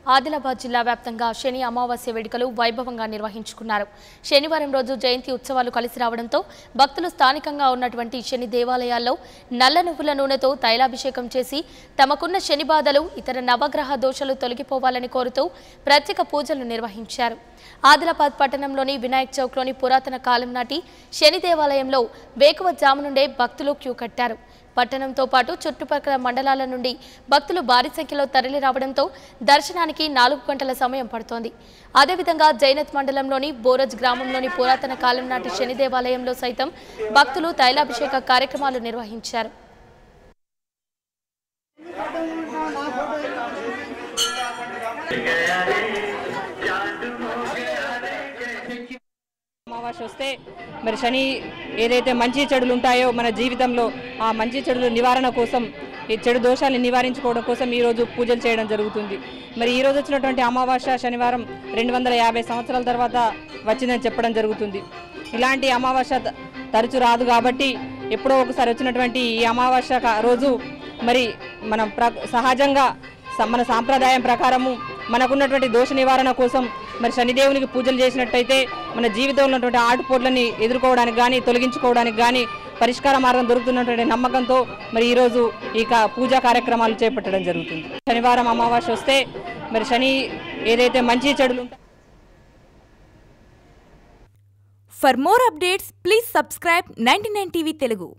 ఆదిలాబాద్ జిల్లా వ్యాప్తంగా శని అమావాస్య వేడుకలు వైభవంగా నిర్వహించుకున్నారు. శనివారం రోజు జయంతి ఉత్సవాలు కలిసి రావడంతో భక్తులు స్థానికంగా ఉన్నటువంటి శని దేవాలయాల్లో నల్ల నువ్వుల నూనెతో తైలాభిషేకం చేసి తమకున్న శని బాధలు ఇతర నవగ్రహ దోషాలు తొలగిపోవాలని కోరుతూ ప్రత్యేక పూజలు నిర్వహించారు. ఆదిలాబాద్ పట్టణంలోని వినాయక్ చౌక్లోని పురాతన కాలం నాటి శని దేవాలయంలో వేకువజాము నుండే భక్తులు క్యూ కట్టారు. పట్టణంతో పాటు చుట్టుపక్కల మండలాల నుండి భక్తులు భారీ సంఖ్యలో తరలి రావడంతో దర్శనానికి 4 గంటల సమయం పడుతోంది. అదేవిధంగా జైనత్ మండలంలోని బోరజ్ గ్రామంలోని పురాతన కాలం నాటి శని దేవాలయంలో సైతం భక్తులు తైలాభిషేక కార్యక్రమాలు నిర్వహించారు. అమావాస్య వస్తే మరి శని ఏదైతే మంచి చెడులు ఉంటాయో మన జీవితంలో ఆ మంచి చెడుల నివారణ కోసం ఈ చెడు దోషాలను నివారించుకోవడం కోసం ఈరోజు పూజలు చేయడం జరుగుతుంది. మరి ఈరోజు వచ్చినటువంటి అమావాస్య శనివారం 250 సంవత్సరాల తర్వాత వచ్చిందని చెప్పడం జరుగుతుంది. ఇలాంటి అమావాస్య తరచు రాదు కాబట్టి ఎప్పుడో ఒకసారి వచ్చినటువంటి ఈ అమావాస్య రోజు మరి మనం సహజంగా మన సాంప్రదాయం ప్రకారము మనకున్నటువంటి దోష నివారణ కోసం మరి శనిదేవునికి పూజలు చేసినట్టయితే మన జీవితంలో ఉన్నటువంటి ఆటుపోట్లని ఎదుర్కోవడానికి కానీ తొలగించుకోవడానికి కానీ పరిష్కార మార్గం దొరుకుతున్నటువంటి నమ్మకంతో మరి ఈరోజు ఈ పూజా కార్యక్రమాలు చేపట్టడం జరుగుతుంది. శనివారం అమావాస్య వస్తే మరి శని ఏదైతే మంచి చెడులు For more updates, please subscribe 99 TV Telugu.